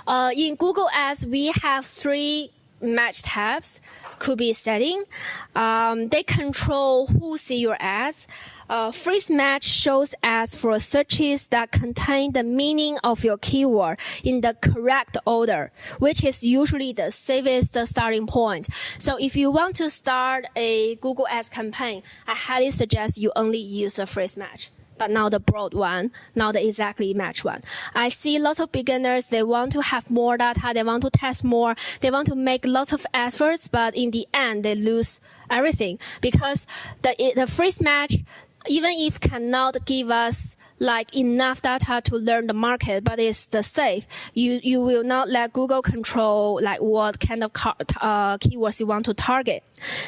In Google Ads, we have 3 match tabs. Could be setting. They control who see your ads. Phrase match shows ads for searches that contain the meaning of your keyword in the correct order, which is usually the safest starting point. So if you want to start a Google Ads campaign, I highly suggest you only use a phrase match. But not the broad one, not the exactly match one. I see lots of beginners, they want to have more data, they want to test more, they want to make lots of efforts, but in the end, they lose everything. Because the phrase match, even if cannot give us like enough data to learn the market, but it's the safe. You will not let Google control like what kind of keywords you want to target.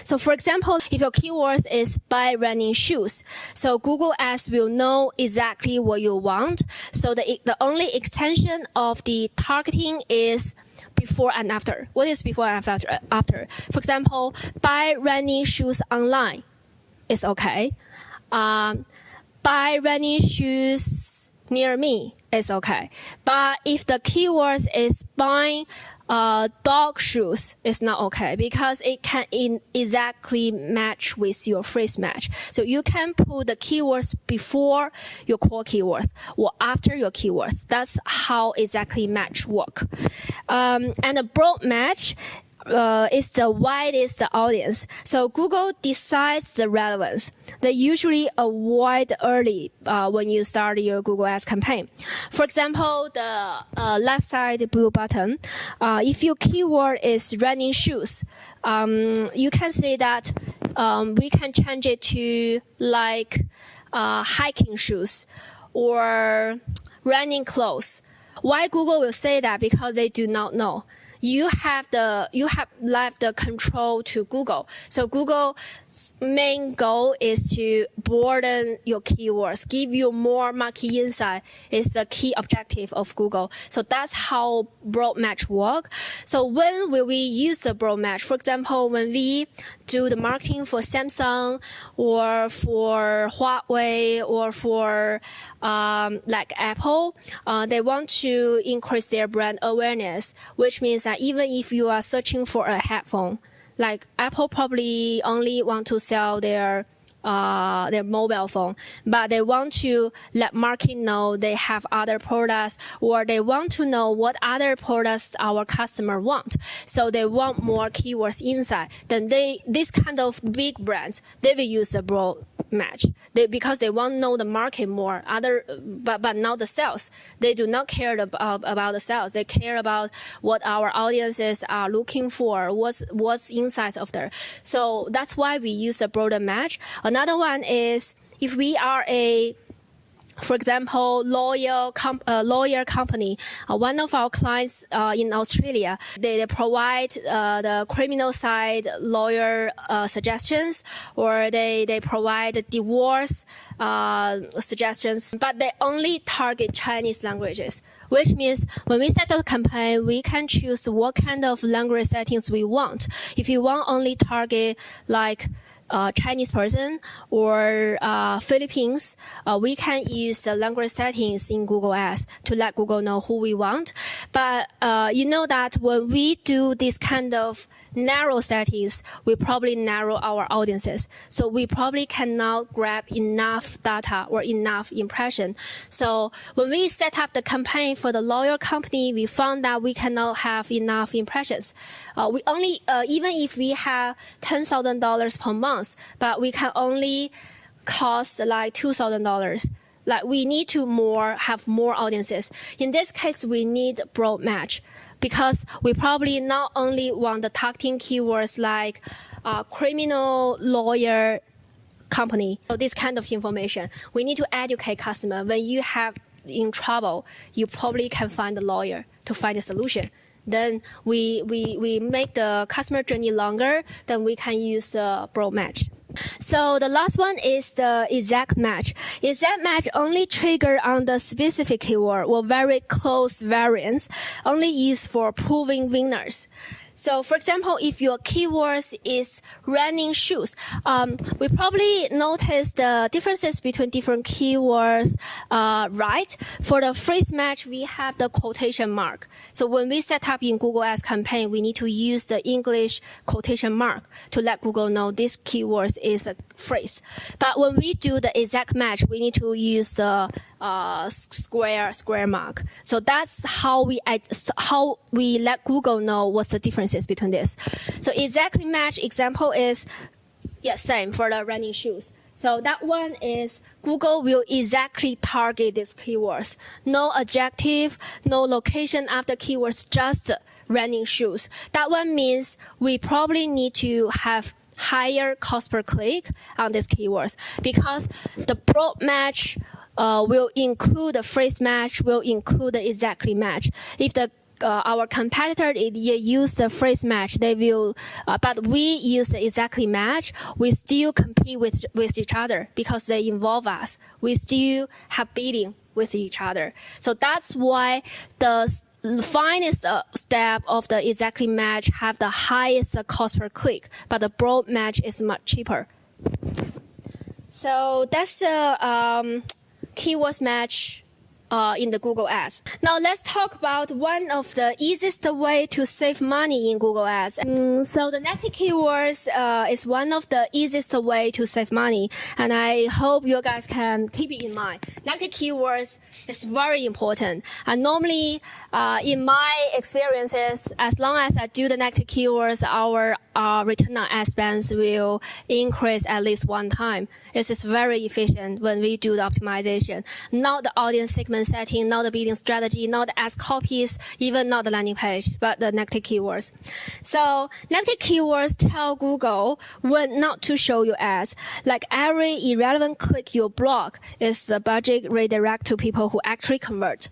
So for example, if your keywords is buy running shoes, so Google Ads will know exactly what you want. So the only extension of the targeting is before and after. What is before and after? For example, buy running shoes online is okay. Buy running shoes near me is okay. But if the keywords is buying dog shoes, it's not okay because it can exactly match with your phrase match. So you can put the keywords before your core keywords or after your keywords. That's how exactly match work. And a broad match is the widest audience. So Google decides the relevance. They usually avoid early when you start your Google Ads campaign. For example, the left side blue button, if your keyword is running shoes, you can say that we can change it to like hiking shoes or running clothes. Why Google will say that? Because they do not know. You have left the control to Google. So Google's main goal is to broaden your keywords, give you more market insight is the key objective of Google. So that's how broad match work. So when will we use the broad match? For example, when we do the marketing for Samsung or for Huawei or for like Apple, they want to increase their brand awareness, which means that even if you are searching for a headphone, like Apple probably only want to sell their mobile phone, but they want to let market know they have other products, or they want to know what other products our customer want. So they want more keywords inside. Then this kind of big brands, they will use a broad match. Because they want to know the market more, but not the sales. They do not care about the sales. They care about what our audiences are looking for, what's inside of there. So that's why we use a broader match. Another one is if we are for example, lawyer company. One of our clients in Australia, they provide the criminal side lawyer suggestions, or they provide divorce suggestions, but they only target Chinese languages. Which means when we set up a campaign, we can choose what kind of language settings we want. If you want only target like Chinese person or Philippines, we can use the language settings in Google Ads to let Google know who we want. But you know that when we do this kind of narrow settings, we probably narrow our audiences. So we probably cannot grab enough data or enough impression. So when we set up the campaign for the lawyer company, we found that we cannot have enough impressions. We only, even if we have $10,000 per month, but we can only cost like $2,000. Like we need to have more audiences. In this case, we need broad match, because we probably not only want the targeting keywords like criminal lawyer company. So this kind of information, we need to educate customer. When you have in trouble, you probably can find a lawyer to find a solution. Then we make the customer journey longer, then we can use a broad match. So the last one is the exact match. Exact match only trigger on the specific keyword or very close variants, only used for proving winners. So, for example, if your keywords is running shoes, we probably notice the differences between different keywords, right? For the phrase match, we have the quotation mark. So when we set up in Google Ads campaign, we need to use the English quotation mark to let Google know this keyword is a phrase. But when we do the exact match, we need to use the square mark. So that's how we let Google know what's the differences between this. So exactly match example is, same for the running shoes. So that one is Google will exactly target these keywords. No adjective, no location after keywords, just running shoes. That one means we probably need to have higher cost per click on these keywords because the broad match will include the phrase match, will include the exactly match. If our competitor use the phrase match, they will, but we use the exactly match, we still compete with each other because they involve us. We still have bidding with each other. So that's why the finest step of the exactly match have the highest cost per click, but the broad match is much cheaper. So that's the keywords match in the Google Ads. Now let's talk about one of the easiest way to save money in Google Ads. So the negative keywords is one of the easiest way to save money, and I hope you guys can keep it in mind. Negative keywords is very important. And normally, in my experiences, as long as I do the negative keywords, our return on ad spends will increase at least one time. This is very efficient when we do the optimization. Not the audience segment setting, not the bidding strategy, not the ads copies, even not the landing page, but the negative keywords. So negative keywords tell Google when not to show you ads. Like every irrelevant click you block is the budget redirect to people who actually convert.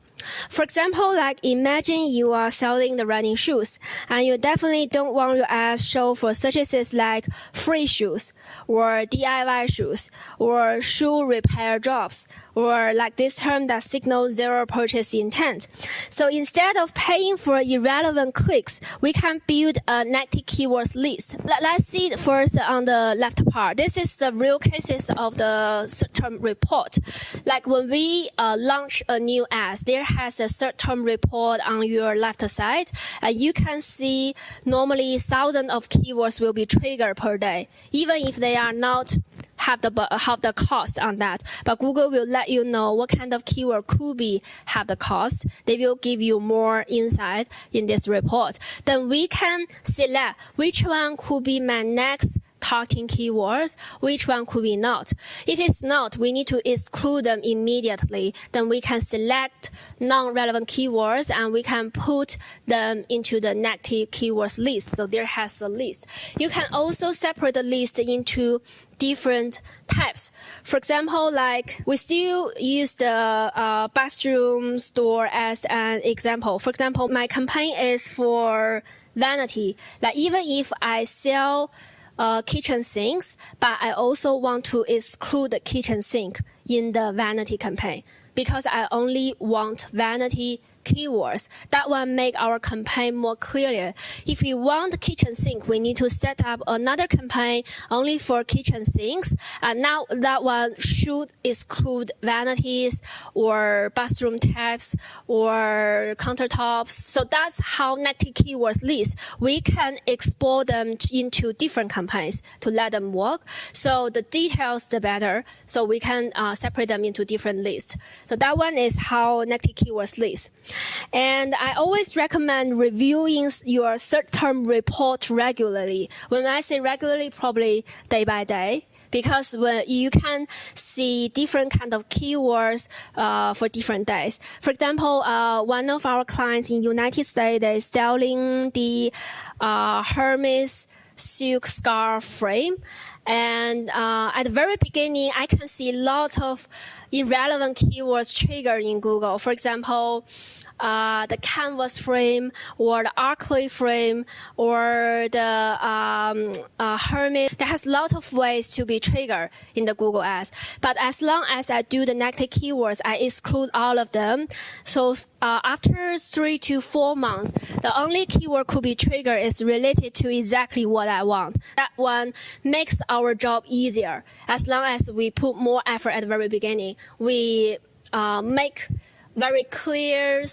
For example, like imagine you are selling the running shoes and you definitely don't want your ads show for searches like free shoes or DIY shoes or shoe repair jobs or like this term that signals zero purchase intent. So instead of paying for irrelevant clicks, we can build a negative keywords list. Let's see it first on the left part. This is the real cases of the search term report. Like when we launch a new ad, there has a search term report on your left side, and you can see normally thousands of keywords will be triggered per day, even if they are not have the cost on that. But Google will let you know what kind of keyword could be have the cost. They will give you more insight in this report. Then we can select which one could be my next targeting keywords, which one could be not. If it's not, we need to exclude them immediately. Then we can select non-relevant keywords and we can put them into the negative keywords list. So there has a list. You can also separate the list into different types. For example, like we still use the bathroom store as an example. For example, my campaign is for vanity. Like even if I sell kitchen sinks, but I also want to exclude the kitchen sink in the vanity campaign because I only want vanity keywords. That one make our campaign more clear. If we want kitchen sink, we need to set up another campaign only for kitchen sinks. And now that one should exclude vanities or bathroom taps or countertops. So that's how negative keywords list. We can export them into different campaigns to let them work. So the details, the better. So we can separate them into different lists. So that one is how negative keywords list. And I always recommend reviewing your search term report regularly. When I say regularly, probably day by day, because when you can see different kind of keywords for different days. For example, one of our clients in United States, they're selling the Hermes silk scarf frame. And at the very beginning, I can see lots of irrelevant keywords triggered in Google. For example, the canvas frame or the arclight frame or the hermit. There has a lot of ways to be triggered in the Google Ads. But as long as I do the negative keywords, I exclude all of them. So after 3 to 4 months, the only keyword could be triggered is related to exactly what I want. That one makes our job easier. As long as we put more effort at the very beginning, we make very clear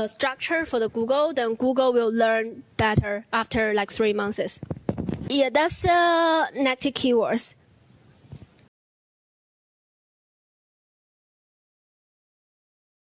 structure for the Google, then Google will learn better after like 3 months. Yeah, that's negative keywords.